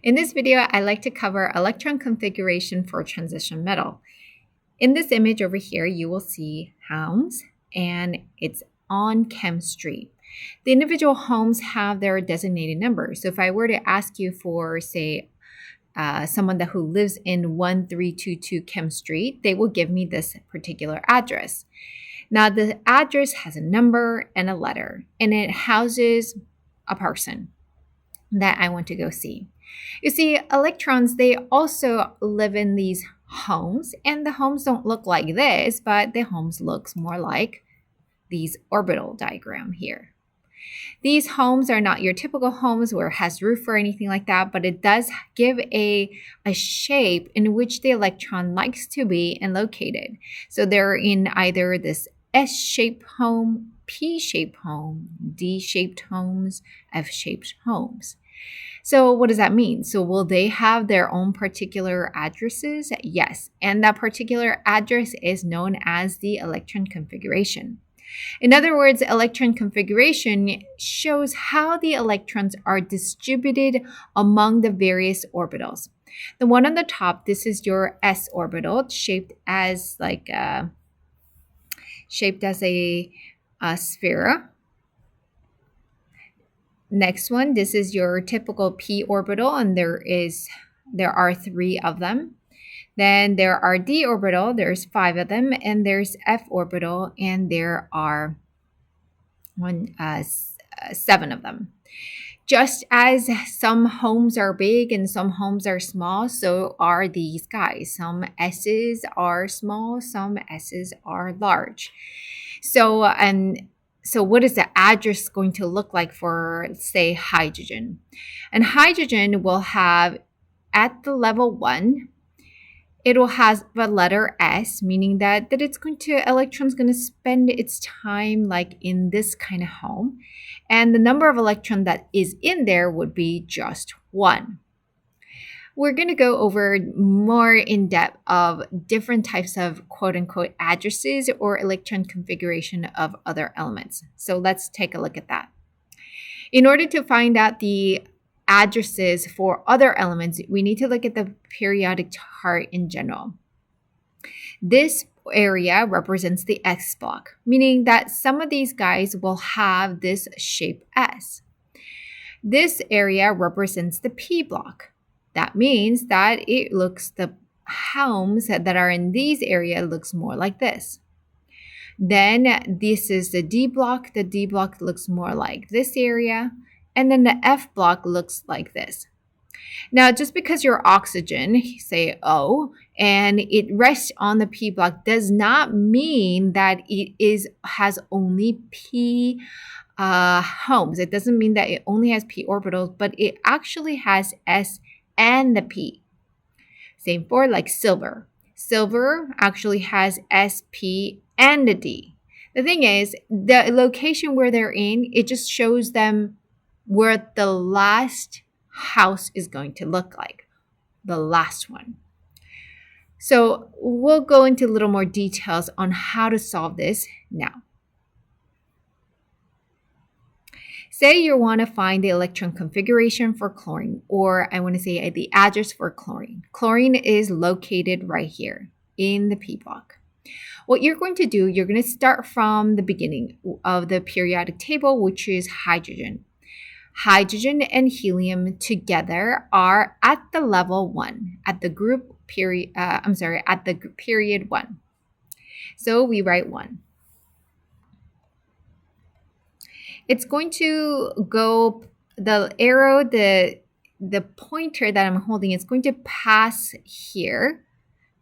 In this video, I like to cover electron configuration for transition metal. In this image over here, you will see homes, and it's on CHEM Street. The individual homes have their designated numbers. So if I were to ask you for, say, someone who lives in 1322 CHEM Street, they will give me this particular address. Now, the address has a number and a letter, and it houses a person that I want to go see. You see, electrons, they also live in these homes, and the homes don't look like this, but the homes looks more like these orbital diagram here. These homes are not your typical homes where it has roof or anything like that, but it does give a shape in which the electron likes to be and located. So they're in either this S-shaped home, P-shaped home, D-shaped homes, F-shaped homes. So what does that mean? So will they have their own particular addresses? Yes. And that particular address is known as the electron configuration. In other words, electron configuration shows how the electrons are distributed among the various orbitals. The one on the top, this is your S orbital, shaped as a sphere. Next one, this is your typical p orbital, and there are 3 of them. Then there are d orbital, there's 5 of them, and there's f orbital, and there are 7 of them. Just as some homes are big and some homes are small, so are these guys. Some S's are small, some S's are large. So what is the address going to look like for, say, hydrogen? And hydrogen will have, at the level 1, it will have the letter S, meaning that electron's going to spend its time like in this kind of home. And the number of electron that is in there would be just 1. We're going to go over more in depth of different types of quote-unquote addresses or electron configuration of other elements. So let's take a look at that. In order to find out the addresses for other elements, we need to look at the periodic chart in general. This area represents the X block, meaning that some of these guys will have this shape S. This area represents the P block. That means that the homes that are in these areas looks more like this. Then this is the D block. The D block looks more like this area. And then the F block looks like this. Now, just because your oxygen, say O, and it rests on the P block does not mean that it has only P homes. It doesn't mean that it only has P orbitals, but it actually has S and the P. Same for like silver. Silver actually has S, P, and the D. The thing is, the location where they're in, it just shows them where the last house is going to look like, the last one. So we'll go into a little more details on how to solve this now. Say you want to find the electron configuration for chlorine, or I want to say the address for chlorine. Chlorine is located right here in the P block. What you're going to do, you're going to start from the beginning of the periodic table, which is hydrogen. Hydrogen and helium together are at the level 1, at the period 1. So we write 1. It's going to go, the arrow, the pointer that I'm holding is going to pass here.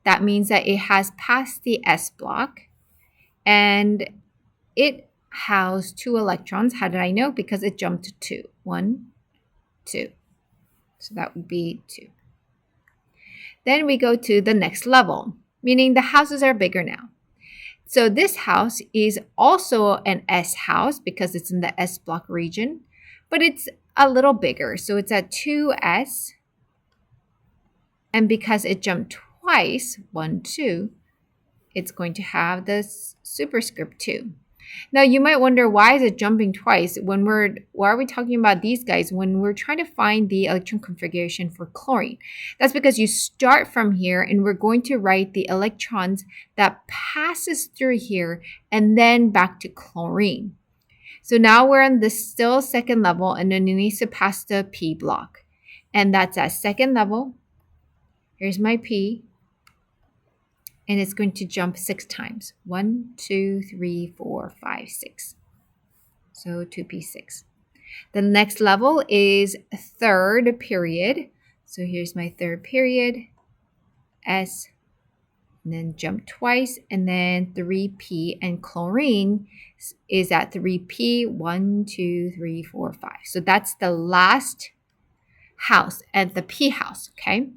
That means that it has passed the S block, and it housed 2 electrons. How did I know? Because it jumped to 2. 1, 2. So that would be 2. Then we go to the next level, meaning the houses are bigger now. So this house is also an S house because it's in the S block region, but it's a little bigger. So it's at 2S. And because it jumped twice, 1, 2, it's going to have this superscript 2. Now you might wonder, why is it jumping twice why are we talking about these guys when we're trying to find the electron configuration for chlorine? That's because you start from here and we're going to write the electrons that passes through here and then back to chlorine. So now we're on the still second level, and then it needs to pass the P block. And that's at second level. Here's my P. And it's going to jump 6 times. 1, 2, 3, 4, 5, 6. So 2p6. The next level is third period. So here's my third period. S, and then jump twice, and then 3p, and chlorine is at 3p. 1, 2, 3, 4, 5. So that's the last house at the p house, okay?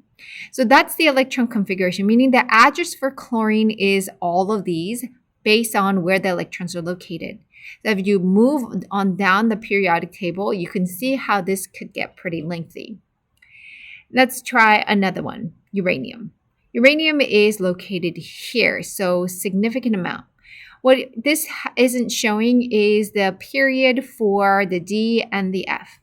So that's the electron configuration, meaning the address for chlorine is all of these based on where the electrons are located. So if you move on down the periodic table, you can see how this could get pretty lengthy. Let's try another one, uranium. Uranium is located here, so significant amount. What this isn't showing is the period for the D and the F.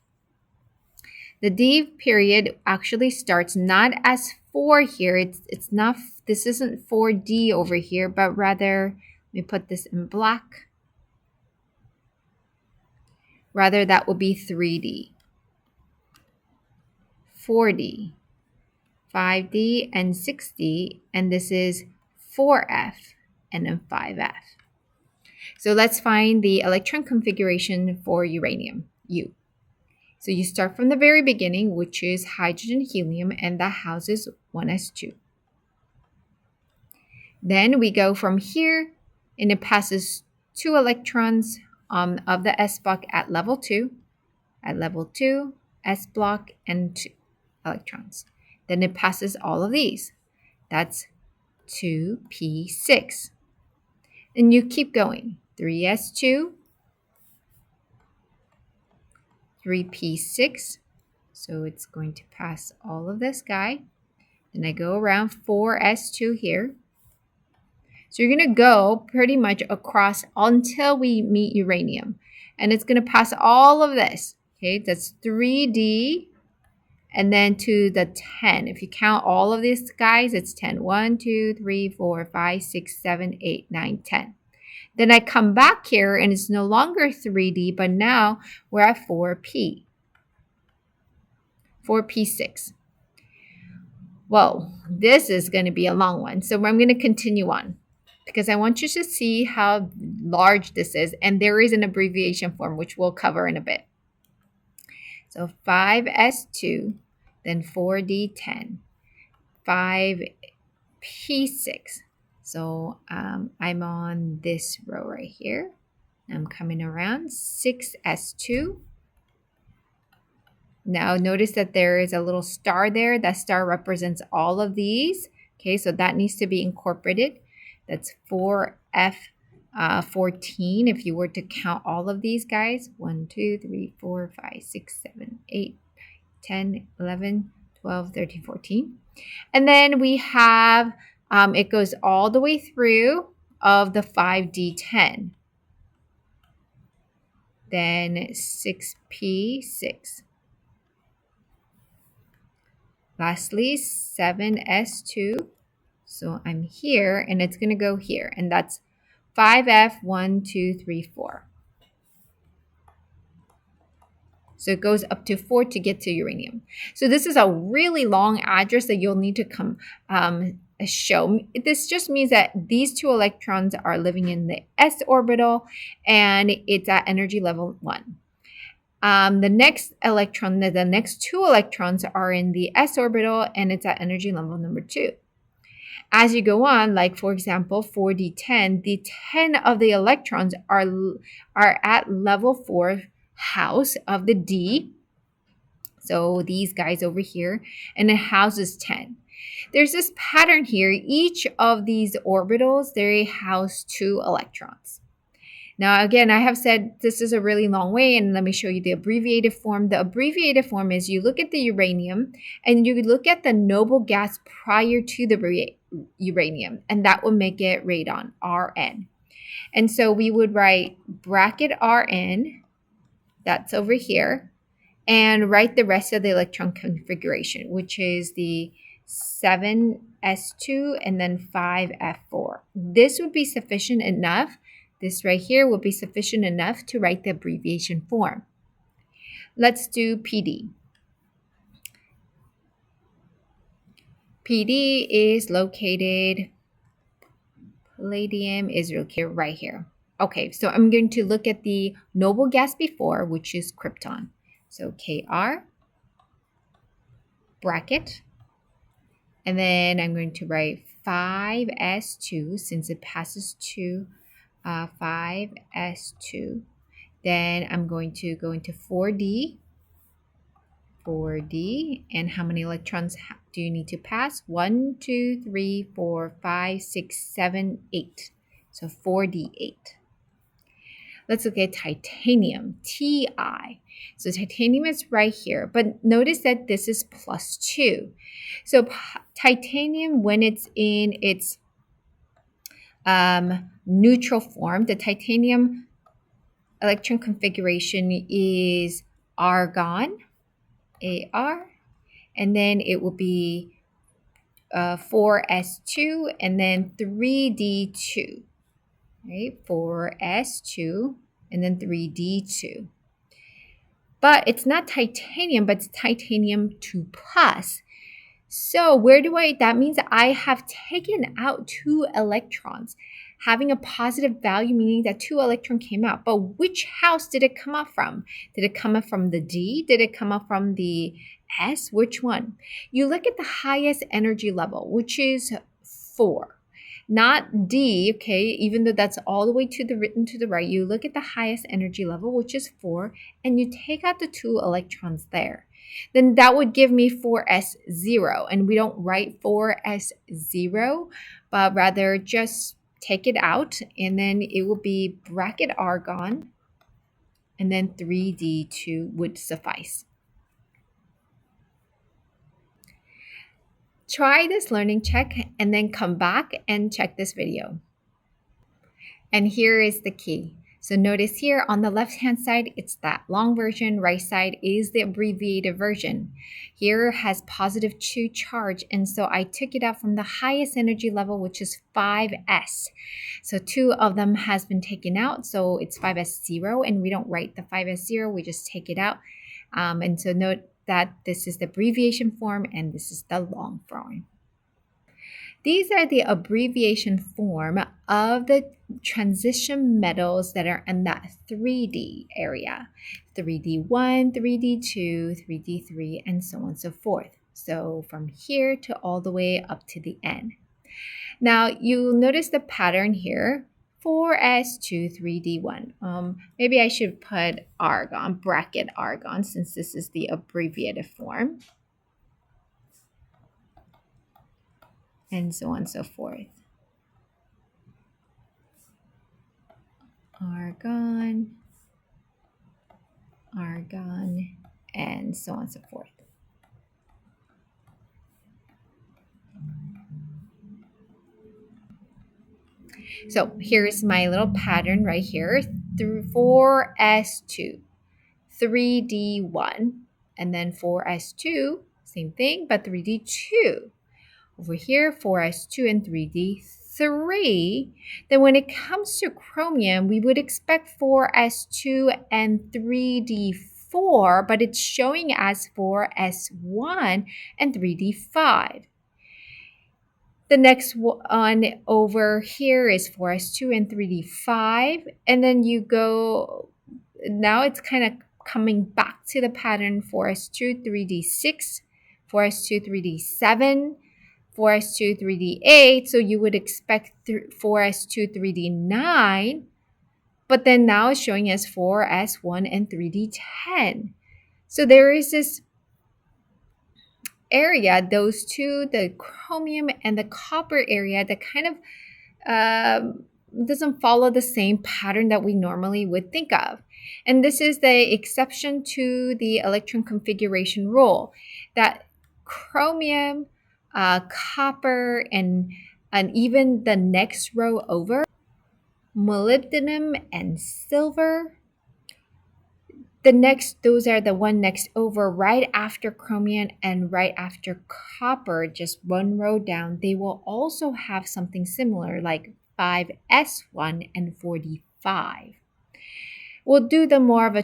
The D period actually starts not as 4 here. It's not, this isn't 4D over here, but rather, let me put this in black. Rather, that will be 3D, 4D, 5D, and 6D. And this is 4F and then 5F. So let's find the electron configuration for uranium, U. So you start from the very beginning, which is hydrogen, helium, and that houses 1s2. Then we go from here, and it passes 2 electrons of the s block at level 2. At level 2, s block, and 2 electrons. Then it passes all of these. That's 2p6. And you keep going. 3s2. 3p6, so it's going to pass all of this guy. Then I go around 4s2 here. So you're going to go pretty much across until we meet uranium. And it's going to pass all of this. Okay, that's 3d, and then to the 10. If you count all of these guys, it's 10. 1, 2, 3, 4, 5, 6, 7, 8, 9, 10. Then I come back here and it's no longer 3D, but now we're at 4P. 4P6. Whoa, this is going to be a long one. So I'm going to continue on because I want you to see how large this is. And there is an abbreviation form, which we'll cover in a bit. So 5S2, then 4D10, 5P6. So I'm on this row right here. I'm coming around 6s2. Now notice that there is a little star there. That star represents all of these. Okay, so that needs to be incorporated. That's 4f14 if you were to count all of these guys. 1, 2, 3, 4, 5, 6, 7, 8, 10, 11, 12, 13, 14. And then we have it goes all the way through of the 5D10. Then 6P6. Lastly, 7S2. So I'm here, and it's going to go here. And that's 5F1, 2, 3, 4. So it goes up to 4 to get to uranium. So this is a really long address that you'll need to show. This just means that these 2 electrons are living in the s orbital, and it's at energy level 1. The next electron, the next 2 electrons are in the s orbital, and it's at energy level number 2. As you go on, like for example, 4d10, the 10 of the electrons are at level 4 house of the D. So these guys over here, and it houses 10. There's this pattern here. Each of these orbitals, they house 2 electrons. Now, again, I have said this is a really long way, and let me show you the abbreviated form. The abbreviated form is you look at the uranium, and you look at the noble gas prior to the uranium, and that will make it radon, Rn. And so we would write bracket Rn, that's over here, and write the rest of the electron configuration, which is the 7s2 and then 5f4. This would be sufficient enough. This right here will be sufficient enough to write the abbreviation form. Let's do PD. PD is located, palladium is located right here. Okay, so I'm going to look at the noble gas before, which is krypton. So Kr, bracket, and then I'm going to write 5s2 since it passes to 5s2. Then I'm going to go into 4d, and how many electrons do you need to pass? 1, 2, 3, 4, 5, 6, 7, 8. So 4d8. Let's look at titanium, Ti. So titanium is right here, but notice that this is +2. So titanium, when it's in its neutral form, the titanium electron configuration is argon, Ar, and then it will be 4s2 and then 3d2. Right, 4s2 and then 3d2. But it's not titanium, but it's titanium 2 plus. So that means I have taken out 2 electrons, having a positive value, meaning that 2 electrons came out. But which house did it come up from? Did it come up from the D? Did it come up from the S? Which one? You look at the highest energy level, which is 4. Not D, okay, even though that's all the way written to the right. You look at the highest energy level, which is 4, and you take out the 2 electrons there. Then that would give me 4s0, and we don't write 4s0, but rather just take it out, and then it will be bracket argon, and then 3d2 would suffice. Try this learning check and then come back and check this video. And here is the key. So notice here on the left-hand side, it's that long version. Right side is the abbreviated version. Here has +2 charge, and so I took it out from the highest energy level, which is 5s. So 2 of them has been taken out, so it's 5s0, and we don't write the 5s0, we just take it out. And so note that this is the abbreviation form and this is the long form. These are the abbreviation form of the transition metals that are in that 3D area. 3D1, 3D2, 3D3, and so on and so forth. So from here to all the way up to the end. Now you'll notice the pattern here. 4s2, 3d1. Maybe I should put argon, bracket argon, since this is the abbreviated form. And so on and so forth. Argon, argon, and so on and so forth. So here's my little pattern right here. 4s2, 3d1, and then 4s2, same thing, but 3d2. Over here, 4s2 and 3d3. Then when it comes to chromium, we would expect 4s2 and 3d4, but it's showing as 4s1 and 3d5. The next one over here is 4s2 and 3d5. And then you go, now it's kind of coming back to the pattern 4s2, 3d6, 4s2, 3d7, 4s2, 3d8. So you would expect 4s2, 3d9. But then now it's showing as 4s1 and 3d10. So there is this area, those two, the chromium and the copper area, that kind of doesn't follow the same pattern that we normally would think of. And this is the exception to the electron configuration rule, that chromium, copper, and even the next row over molybdenum and silver. Those are the one next over right after chromium and right after copper, just one row down. They will also have something similar like 5s1 and 45. We'll do the more of a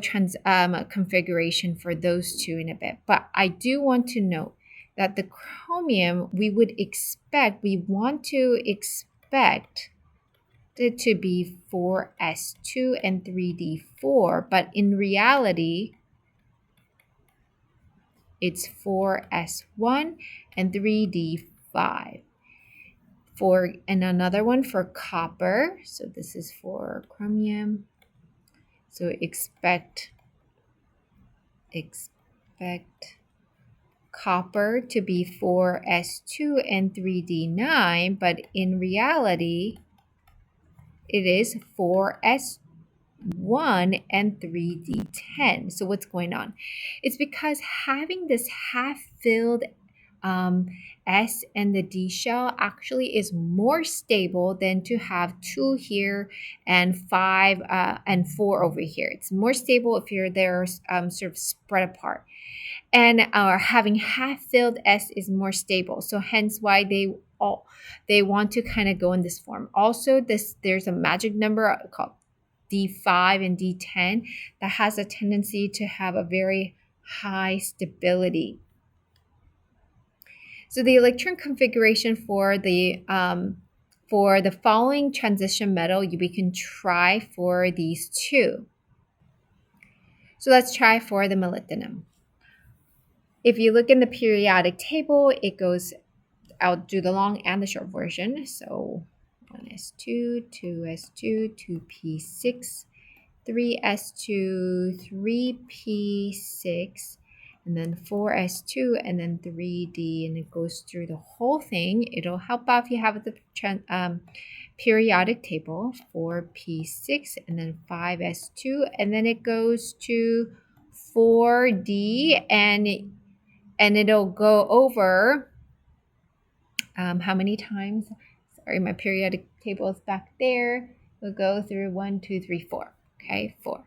configuration for those two in a bit, but I do want to note that the chromium we want to expect it to be 4s2 and 3d4, but in reality, it's 4s1 and 3d5. And another one for copper. So this is for chromium. So expect copper to be 4s2 and 3d9, but in reality, it is 4s1 and 3d10. So what's going on? It's because having this half-filled S and the D shell actually is more stable than to have 2 here and 5 and 4 over here. It's more stable if they're sort of spread apart. And having half-filled S is more stable. So hence why they want to kind of go in this form. Also, there's a magic number called D5 and D10 that has a tendency to have a very high stability. So the electron configuration for the following transition metal, we can try for these two. So let's try for the molybdenum. If you look in the periodic table, it goes, I'll do the long and the short version. So 1s2, 2s2, 2p6, 3s2, 3p6, and then 4s2, and then 3d, and it goes through the whole thing. It'll help out if you have the periodic table, 4p6, and then 5s2, and then it goes to 4d, and it'll go over how many times? Sorry, my periodic table is back there. We'll go through 1, 2, 3, 4. Okay, 4.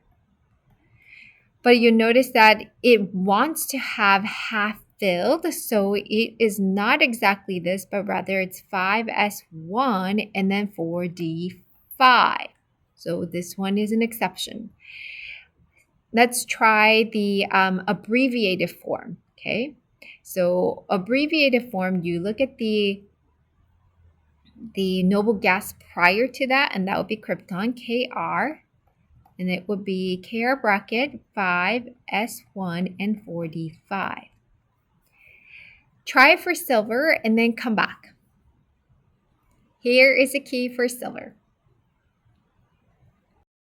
But you notice that it wants to have half filled, so it is not exactly this, but rather it's 5s1 and then 4d5. So this one is an exception. Let's try the abbreviated form, okay? So abbreviated form, you look at the noble gas prior to that, and that would be krypton, Kr. And it would be Kr bracket 5s1 and 4d5. Try it for silver and then come back. Here is a key for silver.